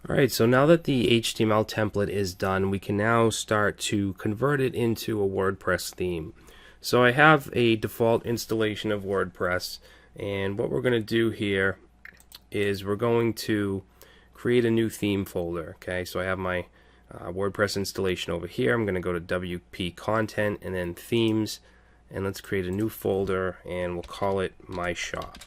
Alright, so now that the HTML template is done, we can now start to convert it into a WordPress theme. So I have a default installation of WordPress, and what we're going to do here is we're going to create a new theme folder. Okay, so I have my WordPress installation over here. I'm going to go to WP Content and then Themes, and let's create a new folder, and we'll call it My Shop.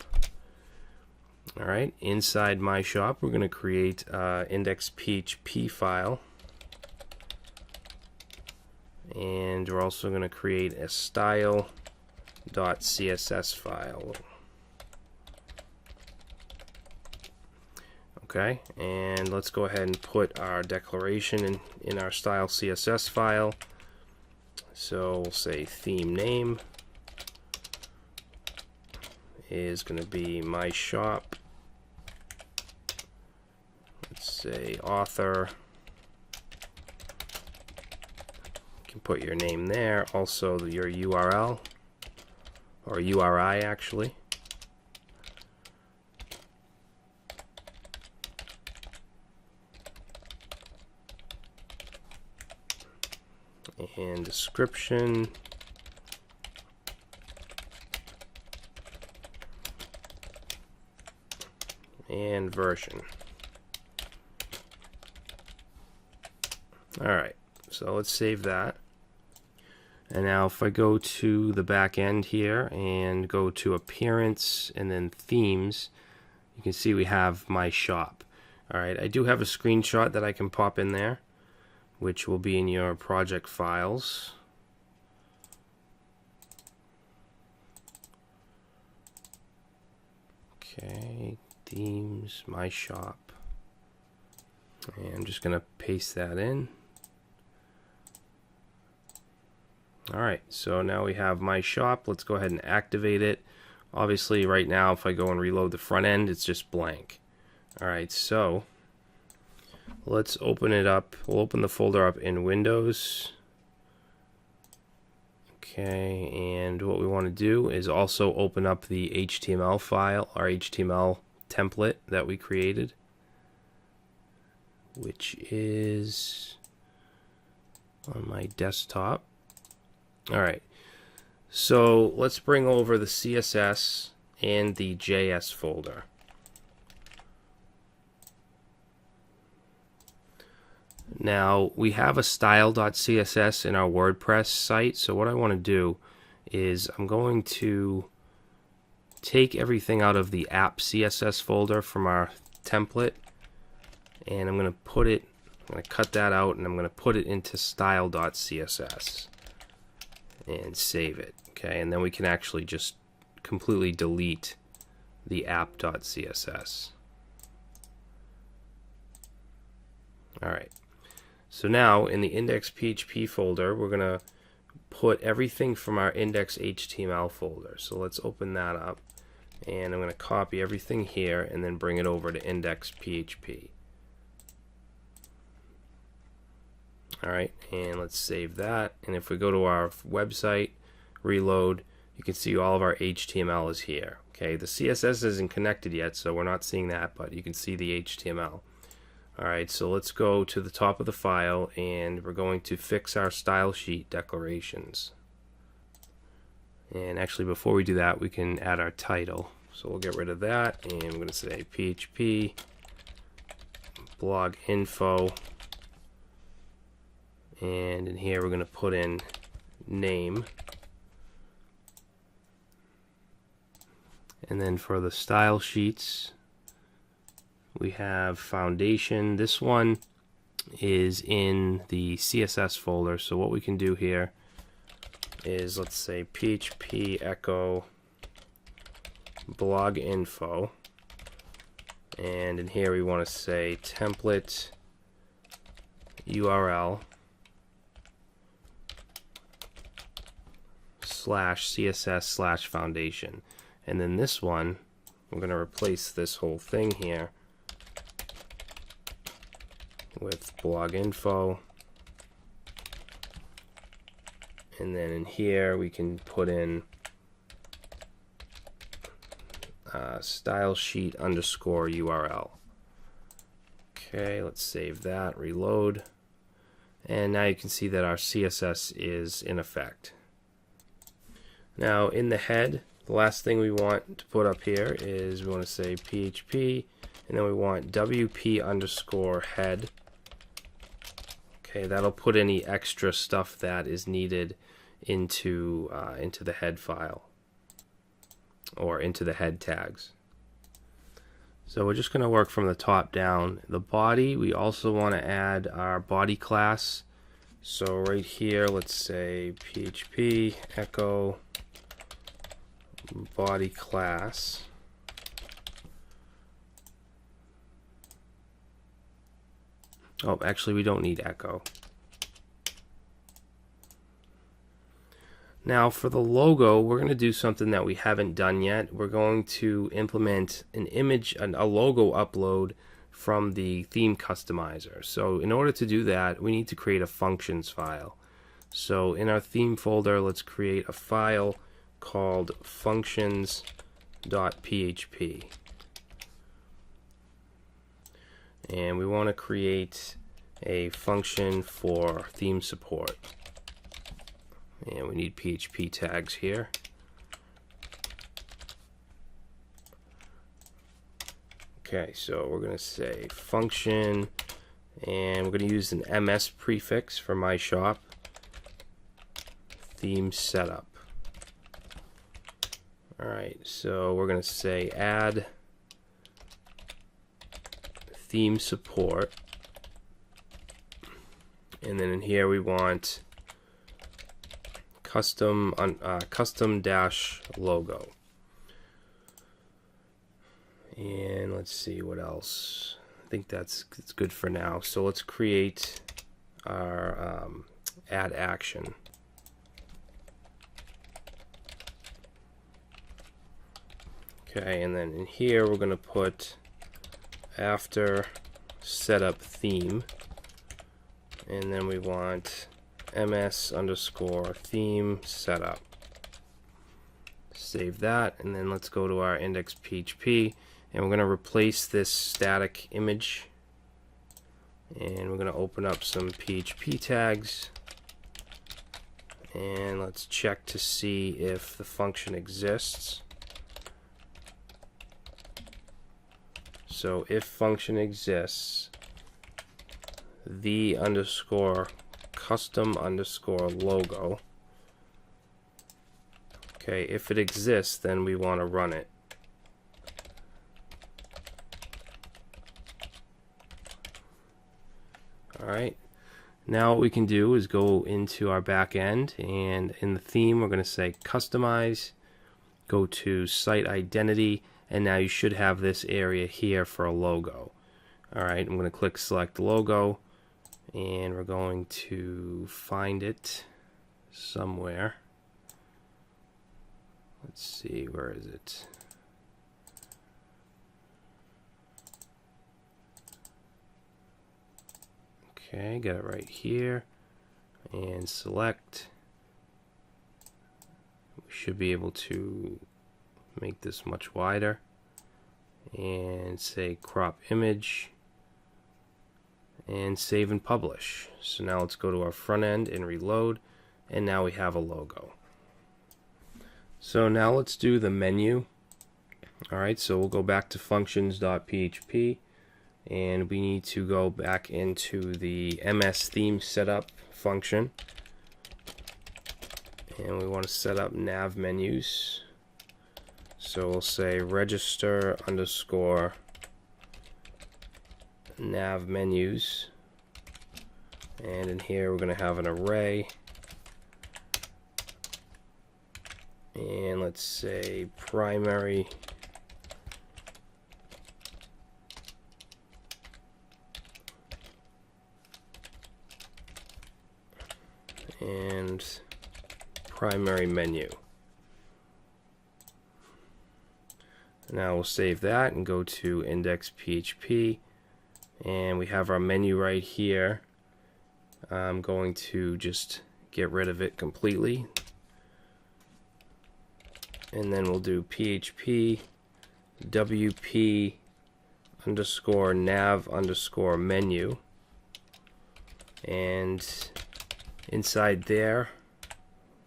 Alright, inside My Shop we're going to create index.php file, and we're also going to create a style.css file. Okay, and let's go ahead and put our declaration in our style CSS file. So we'll say theme name is going to be My Shop. Let's say author. You can put your name there. Also your URL, or URI actually. And description. And version. Alright, so let's save that. And now if I go to the back end here and go to appearance and then themes, you can see we have My Shop. Alright, I do have a screenshot that I can pop in there, which will be in your project files. Okay, themes, My Shop. And I'm just going to paste that in. Alright, so now we have My Shop. Let's go ahead and activate it. Obviously right now if I go and reload the front end, it's just blank. Alright, so let's open it up. We'll open the folder up in Windows. Okay, and what we want to do is also open up the HTML file, our HTML template that we created, which is on my desktop. Alright, so let's bring over the CSS and the JS folder. Now we have a style.css in our WordPress site, so what I want to do is I'm going to take everything out of the app CSS folder from our template, and I'm going to cut that out and I'm going to put it into style.css and save it. Okay, and then we can actually just completely delete the app.css. Alright, so now in the index.php folder we're going to put everything from our index.html folder. So let's open that up, and I'm going to copy everything here and then bring it over to index.php. Alright, and let's save that, and if we go to our website, reload, you can see all of our HTML is here. Okay, the CSS isn't connected yet, so we're not seeing that, but you can see the HTML. Alright, so let's go to the top of the file, and we're going to fix our style sheet declarations. And actually before we do that, we can add our title. So we'll get rid of that, and I'm going to say PHP blog info, and in here we're going to put in name, and then for the style sheets we have foundation. This one is in the CSS folder, so what we can do here is let's say PHP echo blog info, and in here we want to say template URL /CSS/foundation, and then this one we're going to replace this whole thing here with blog info, and then in here we can put in style sheet underscore URL. Okay, let's save that, reload, and now you can see that our CSS is in effect. Now in the head, the last thing we want to put up here is we want to say PHP, and then we want WP underscore head. Okay, that'll put any extra stuff that is needed into the head file or into the head tags. So we're just going to work from the top down. The body, we also want to add our body class. So right here, let's say PHP echo body class. Oh, actually we don't need echo. Now for the logo, we're going to do something that we haven't done yet. We're going to implement an image, a logo upload from the theme customizer. So in order to do that, we need to create a functions file. So in our theme folder, let's create a file called functions.php. And we want to create a function for theme support. And we need PHP tags here. Okay, so we're going to say function, and we're going to use an MS prefix for my shop, theme setup. Alright, so we're going to say add theme support, and then in here we want custom dash logo. And let's see what else. I think it's good for now. So let's create our add action. Okay, and then in here we're going to put after setup theme, and then we want ms underscore theme setup. Save that, and then let's go to our index.php, and we're going to replace this static image, and we're going to open up some PHP tags, and let's check to see if the function exists. So if function exists, the underscore custom underscore logo. Okay, if it exists, then we want to run it. Alright, now what we can do is go into our back end, and in the theme we're going to say customize, go to site identity, and now you should have this area here for a logo. Alright, I'm going to click select logo, and we're going to find it somewhere. Let's see, where is it? Okay, got it right here, and select. We should be able to make this much wider, and say crop image, and save and publish. So now let's go to our front end and reload, and now we have a logo. So now let's do the menu. Alright, so we'll go back to functions.php, and we need to go back into the MS theme setup function, and we want to set up nav menus. So we'll say register underscore nav menus, and in here we're going to have an array, and let's say primary and primary menu. Now we'll save that and go to index.php, and we have our menu right here. I'm going to just get rid of it completely, and then we'll do PHP WP underscore nav underscore menu, and inside there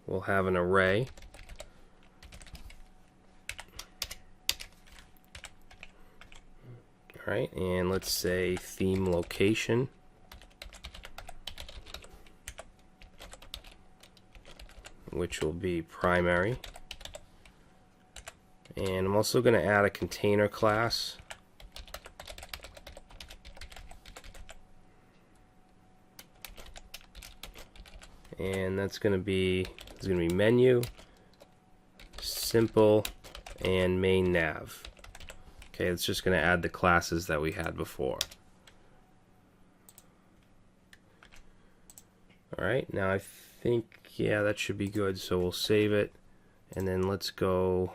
we'll have an array. Alright, and let's say theme location. Which will be primary. And I'm also going to add a container class. And that's going to be menu, simple, and main nav. Okay, it's just going to add the classes that we had before. Alright, now I think, yeah, that should be good, so we'll save it, and then let's go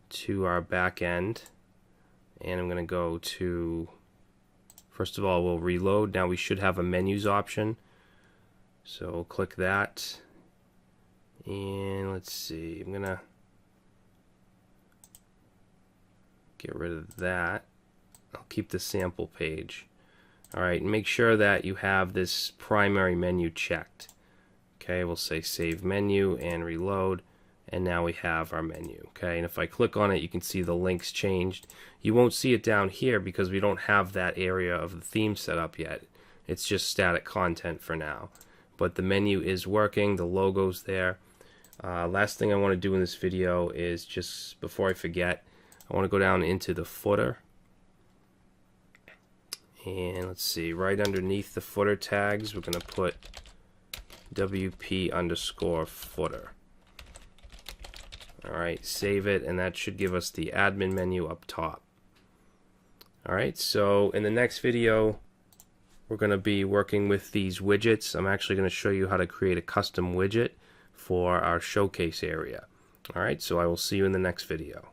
to our back end, and I'm going to go to, first of all, we'll reload. Now we should have a menus option, so we'll click that, and let's see, I'm going to get rid of that. I'll keep the sample page. Alright, make sure that you have this primary menu checked. Okay, we'll say save menu and reload, and now we have our menu. Okay, and if I click on it, you can see the links changed. You won't see it down here because we don't have that area of the theme set up yet. It's just static content for now. But the menu is working, the logo's there. Last thing I want to do in this video is, just before I forget, I want to go down into the footer. And let's see, right underneath the footer tags, we're going to put WP underscore footer. Alright, save it, and that should give us the admin menu up top. Alright, so in the next video, we're going to be working with these widgets. I'm actually going to show you how to create a custom widget for our showcase area. Alright, so I will see you in the next video.